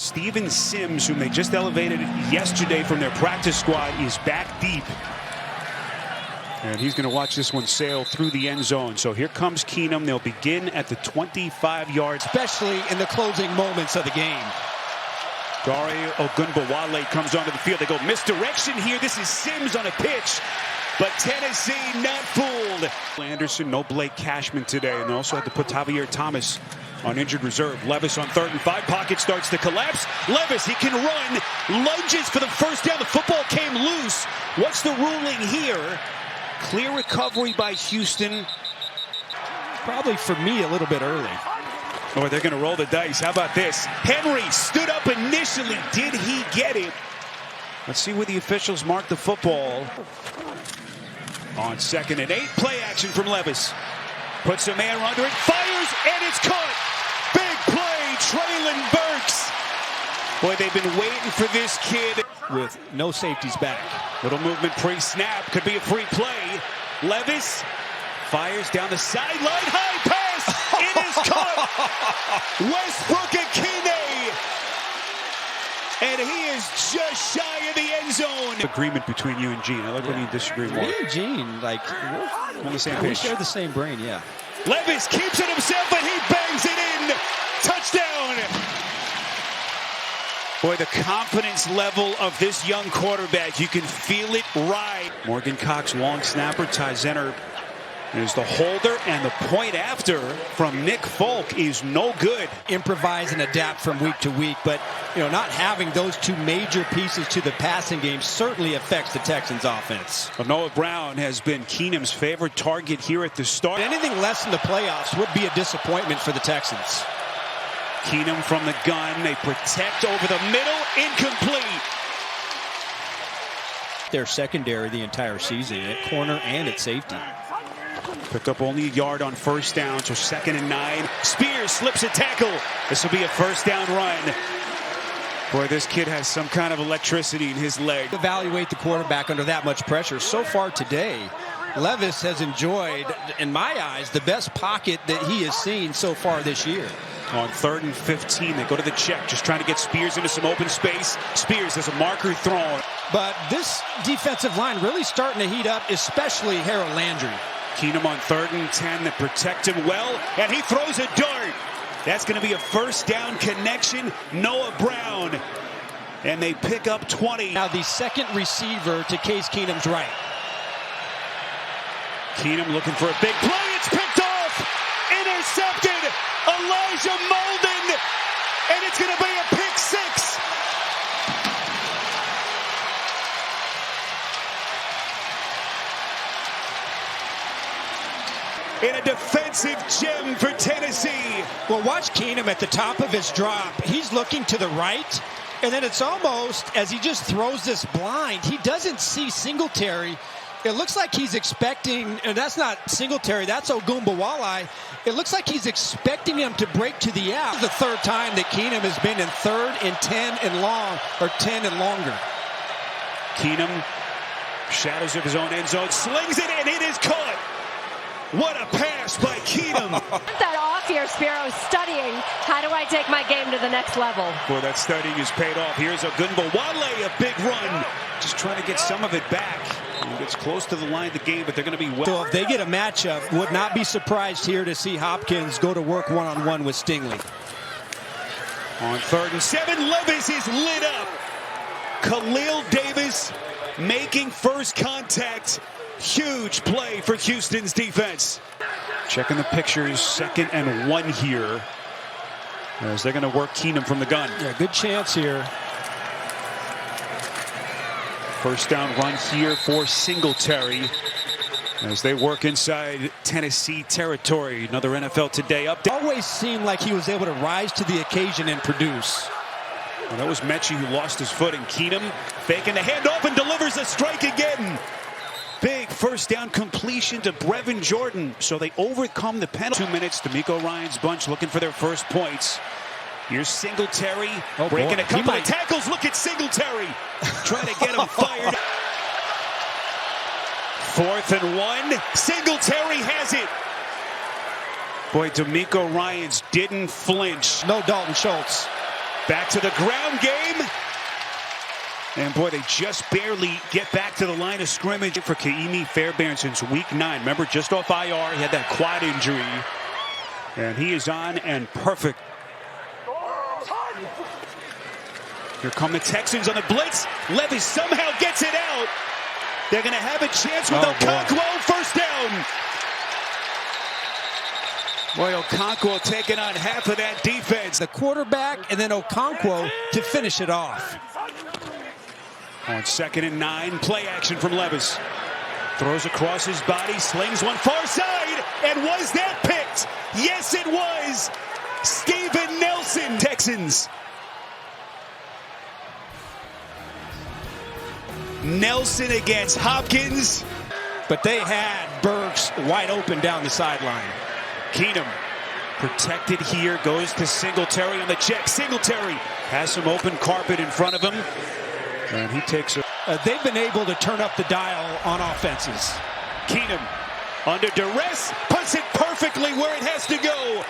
Steven Sims, whom they just elevated yesterday from their practice squad, is back deep. And he's going to watch this one sail through the end zone. So here comes Keenum. They'll begin at the 25-yard. Especially in the closing moments of the game. Dario Ogunbowale comes onto the field. They go misdirection here. This is Sims on a pitch. But Tennessee not fooled. Anderson, no Blake Cashman today. And they also had to put Javier Thomas on injured reserve. Levis on 3rd and 5. Pocket starts to collapse. Levis, he can run. Lunges for the first down. The football came loose. What's the ruling here? Clear recovery by Houston. Probably for me a little bit early. Or they're going to roll the dice. How about this? Henry stood up initially. Did he get it? Let's see where the officials mark the football. On 2nd and 8, play action from Levis. Puts a man under it, fires, and it's caught. Big play, Traylon Burks. Boy, they've been waiting for this kid. With no safeties back. Little movement pre-snap, could be a free play. Levis fires down the sideline, high pass, it is caught. Westbrook Akine, and he is just shy of the end zone. Agreement between you and Gene. I like when you disagree more. Me and Gene, like, we're on the same page. We share the same brain, yeah. Levis keeps it himself, and he bangs it in. Touchdown. Boy, the confidence level of this young quarterback, you can feel it right. Morgan Cox, long snapper. Ty Zenner is the holder, and the point after from Nick Folk is no good. Improvise and adapt from week to week, but not having those two major pieces to the passing game certainly affects the Texans offense. Well, Noah Brown has been Keenum's favorite target here at the start. Anything less than the playoffs would be a disappointment for the Texans. Keenum from the gun. They protect over the middle. Incomplete. Their secondary the entire season at corner and at safety. Picked up only a yard on 1st down, so 2nd and 9. Spears slips a tackle. This will be a 1st down run. Boy, this kid has some kind of electricity in his leg. Evaluate the quarterback under that much pressure. So far today, Levis has enjoyed, in my eyes, the best pocket that he has seen so far this year. On 3rd and 15, they go to the check, just trying to get Spears into some open space. Spears has a marker thrown. But this defensive line really starting to heat up, especially Harold Landry. Keenum on 3rd and 10, that protect him well, and he throws a dart. That's going to be a 1st down connection. Noah Brown, and they pick up 20. Now the second receiver to Case Keenum's right. Keenum looking for a big play. It's picked off. Intercepted. Elijah Molden, and it's going to be a pick 6. In a defensive gem for Tennessee. Well, watch Keenum at the top of his drop. He's looking to the right, and then it's almost as he just throws this blind. He doesn't see Singletary. It looks like he's expecting, and that's not Singletary, that's Ogunbowale. It looks like he's expecting him to break to the out. This is the 3rd time that Keenum has been in 3rd and 10 and long, or 10 and longer. Keenum, shadows of his own end zone, slings it, and it is caught. What a pass by Keenum. That off here, Spiro, studying. How do I take my game to the next level? Well, that studying is paid off. Here's Ogunbowale, a big run. Just trying to get some of it back. He gets close to the line of the game, but they're going to be well. So if they get a matchup, would not be surprised here to see Hopkins go to work one-on-one with Stingley. On 3rd and 7, Levis is lit up. Khalil Davis making first contact. Huge play for Houston's defense. Checking the pictures, 2nd and 1 here. As they're going to work Keenum from the gun. Yeah, good chance here. 1st down run here for Singletary as they work inside Tennessee territory. Another NFL Today update. Always seemed like he was able to rise to the occasion and produce. Well, that was Mechie who lost his footing. Keenum faking the handoff and delivers a strike again. Big 1st down completion to Brevin Jordan. So they overcome the penalty. 2 minutes. D'Amico Ryan's bunch looking for their first points. Here's Singletary breaking a couple of tackles. Look at Singletary trying to get him fired. 4th and 1. Singletary has it. Boy, D'Amico Ryans didn't flinch. No Dalton Schultz. Back to the ground game. And boy, they just barely get back to the line of scrimmage for Ka'imi Fairbairn since week 9. Remember, just off IR, he had that quad injury. And he is on and perfect. Here come the Texans on the blitz. Levis somehow gets it out. They're going to have a chance with Okonkwo. First down. Boy, Okonkwo taking on half of that defense. The quarterback and then Okonkwo to finish it off. On 2nd and 9, play action from Levis. Throws across his body, slings one far side, and was that picked? Yes, it was. Steven Nelson, Texans. Nelson against Hopkins. But they had Burks wide open down the sideline. Keenum protected here, goes to Singletary on the check. Singletary has some open carpet in front of him. And he takes a... They've been able to turn up the dial on offenses. Keenum under duress, puts it perfectly where it has to go.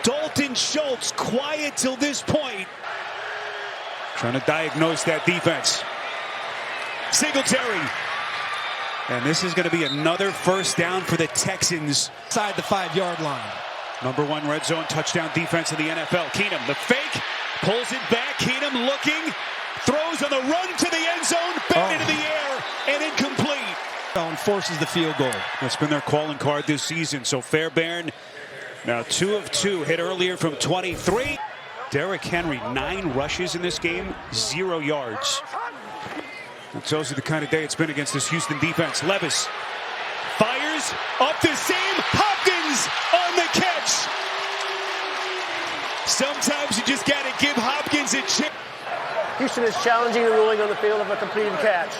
Dalton Schultz quiet till this point. Trying to diagnose that defense. Singletary. And this is going to be another first down for the Texans. Inside the 5-yard line. Number 1 red zone touchdown defense in the NFL. Keenum, the fake, pulls it back. Keenum looking. Throws on the run to the end zone, back into the air, and incomplete. And forces the field goal. That's been their calling card this season. So Fairbairn now 2 of 2, hit earlier from 23. Derrick Henry, 9 rushes in this game, 0 yards. That tells you the kind of day it's been against this Houston defense. Levis fires up the seam. Hopkins on the catch. Sometimes you just got to give Hopkins a chip. Houston is challenging the ruling on the field of a completed catch.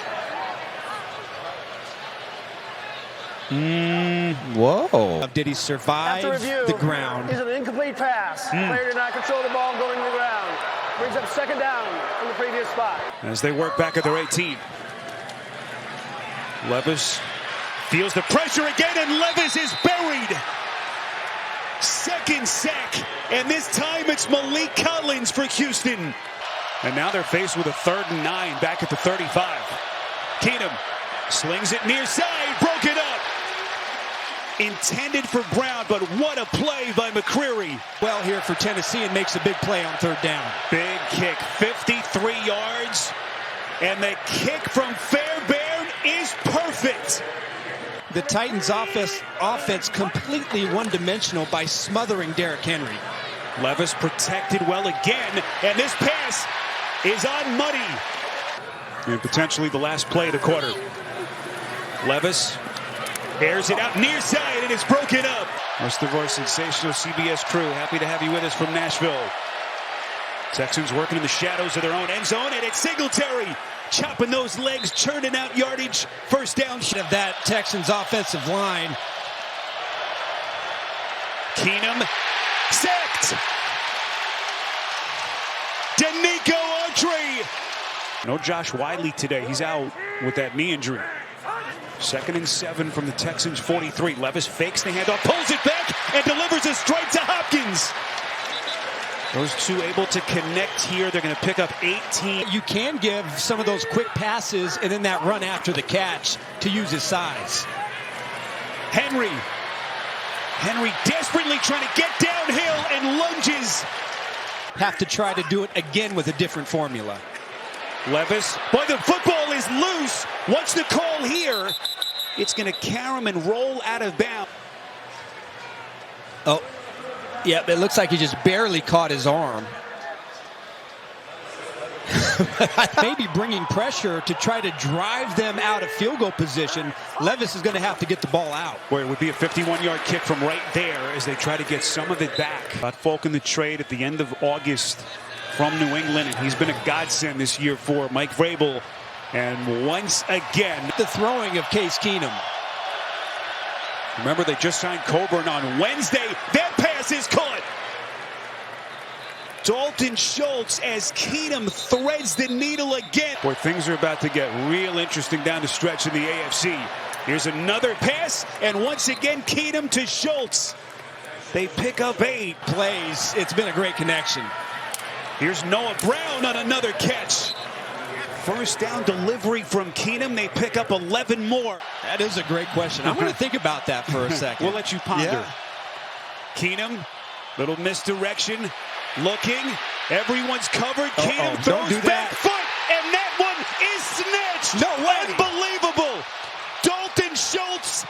Whoa. Did he survive After review, the ground? Is an incomplete pass. The player did not control the ball going to the ground. Brings up 2nd down from the previous spot. As they work back at their 18. Levis feels the pressure again, and Levis is buried. 2nd sack, and this time it's Malik Collins for Houston. And now they're faced with a 3rd and 9 back at the 35. Keenum slings it near side, broke it up. Intended for Brown, but what a play by McCreary. Well here for Tennessee and makes a big play on 3rd down. Big kick, 53 yards. And the kick from Fairbairn is perfect. The Titans offense completely one-dimensional by smothering Derrick Henry. Levis protected well again, and this pass is on money. And potentially the last play of the quarter. Levis airs it out near side, and it's broken up. Most of our sensational CBS crew, happy to have you with us from Nashville. Texans working in the shadows of their own end zone, and it's Singletary chopping those legs, churning out yardage. First down of that Texans offensive line. Keenum sacked. Danico Autry. No Josh Wiley today. He's out with that knee injury. 2nd and 7 from the Texans 43. Levis fakes the handoff, pulls it back, and delivers a strike to Hopkins. Those two able to connect here. They're going to pick up 18. You can give some of those quick passes and then that run after the catch to use his size. Henry desperately trying to get downhill and lunges. Have to try to do it again with a different formula. Levis, boy, the football is loose. What's the call here? It's going to carry him and roll out of bounds. Oh, yeah, it looks like he just barely caught his arm. Maybe bringing pressure to try to drive them out of field goal position. Levis is going to have to get the ball out. Boy, it would be a 51-yard kick from right there as they try to get some of it back. Got Falk in the trade at the end of August from New England, and he's been a godsend this year for Mike Vrabel. And once again, the throwing of Case Keenum. Remember, they just signed Coburn on Wednesday. That pass is caught. Dalton Schultz as Keenum threads the needle again. Boy, things are about to get real interesting down the stretch in the AFC. Here's another pass, and once again, Keenum to Schultz. They pick up 8 plays. It's been a great connection. Here's Noah Brown on another catch. First down delivery from Keenum. They pick up 11 more. That is a great question. I'm going to think about that for a second. We'll let you ponder. Yeah. Keenum, little misdirection, looking. Everyone's covered. Keenum Don't throws do back that. foot, and that one is snatched. No way. Unbelievable. Dalton Schultz.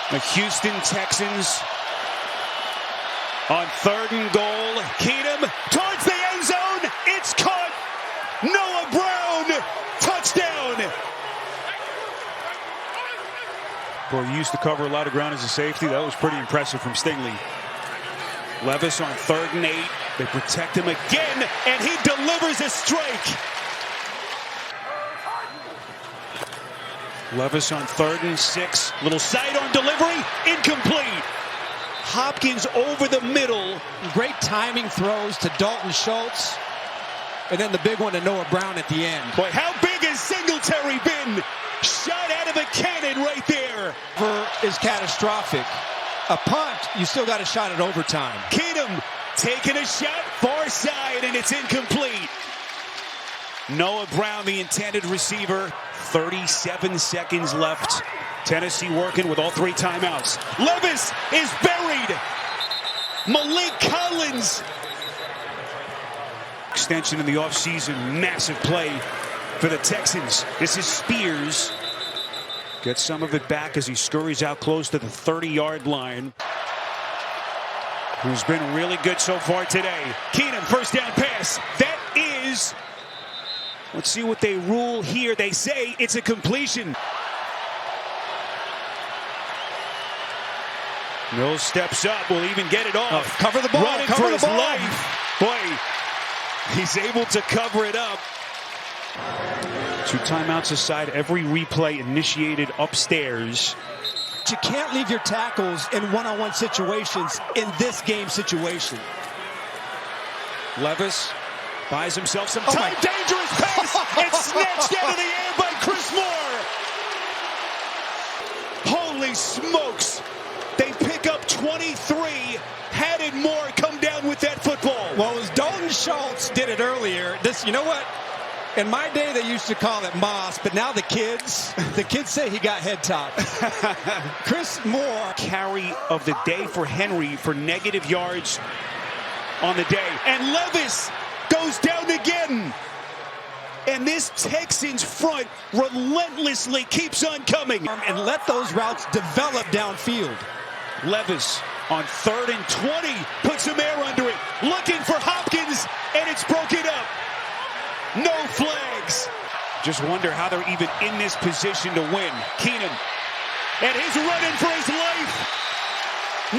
The Houston Texans on 3rd and goal. Keenum towards the end zone. It's caught. Noah Brown, touchdown. Boy, he used to cover a lot of ground as a safety. That was pretty impressive from Stingley. Levis on 3rd and 8. They protect him again, and he delivers a strike. Levis on 3rd and 6. Little sidearm delivery, incomplete. Hopkins over the middle. Great timing throws to Dalton Schultz. And then the big one to Noah Brown at the end. Boy, how big has Singletary been? Shot out of a cannon right there. Is catastrophic. A punt, you still got a shot at overtime. Keenum taking a shot, far side, and it's incomplete. Noah Brown, the intended receiver. 37 seconds left. Tennessee working with all 3 timeouts. Levis is buried. Malik Collins. Extension in the offseason. Massive play for the Texans. This is Spears. Gets some of it back as he scurries out close to the 30-yard line. Who's been really good so far today. Keenum, first down pass. That is... Let's see what they rule here. They say it's a completion. Mills steps up, will even get it off. Cover the ball, running cover for the his ball. life. Boy, he's able to cover it up. 2 timeouts aside, every replay initiated upstairs. You can't leave your tackles in one-on-one situations in this game situation. Levis buys himself some time. Dangerous pass. It's snatched out of the air by Chris Moore. Holy smokes. They pick up 23. Had it Moore come down with that football. Well, as Dalton Schultz did it earlier, you know what? In my day, they used to call it Moss, but now the kids say he got head top. Chris Moore. Carry of the day for Henry for negative yards on the day. And Levis goes down again. And this Texans front relentlessly keeps on coming. And let those routes develop downfield. Levis on 3rd and 20 puts some air under it. Looking for Hopkins, and it's broken up. No flags. Just wonder how they're even in this position to win. Keenum. And he's running for his life.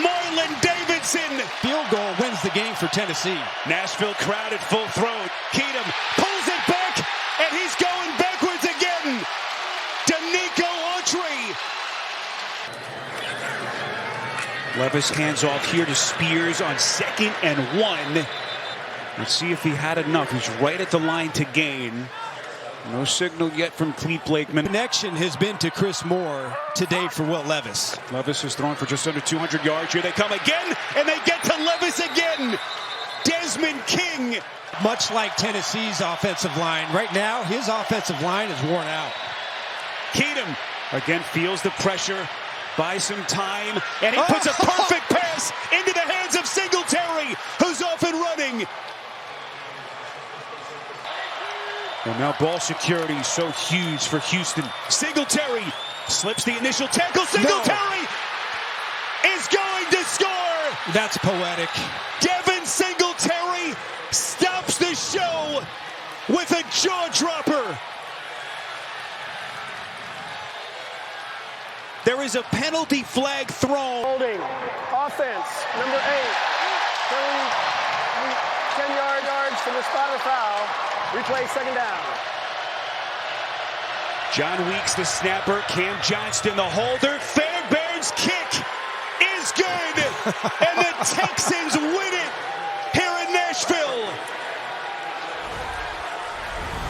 Marlon Davidson. Field goal wins the game for Tennessee. Nashville crowd at full throat. Keenum pulls it back, and he's going backwards again. Danico Autry. Levis hands off here to Spears on 2nd and 1. Let's see if he had enough. He's right at the line to gain. No signal yet from Clete Blakeman. Connection has been to Chris Moore today for Will Levis. Levis has thrown for just under 200 yards. Here they come again, and they get to Levis again. Desmond King. Much like Tennessee's offensive line, right now his offensive line is worn out. Keenum again feels the pressure, buys some time, and he puts a perfect pass into the hands of Singletary, who's off and running. And now ball security is so huge for Houston. Singletary slips the initial tackle. Singletary is going to score. That's poetic. Devin Singletary stops the show with a jaw dropper. There is a penalty flag thrown. Holding. Offense. Number 8. 10 yards from the spot of foul. Replay 2nd down. John Weeks, the snapper. Cam Johnston, the holder. Fairbairn's kick is good. And the Texans win it here in Nashville.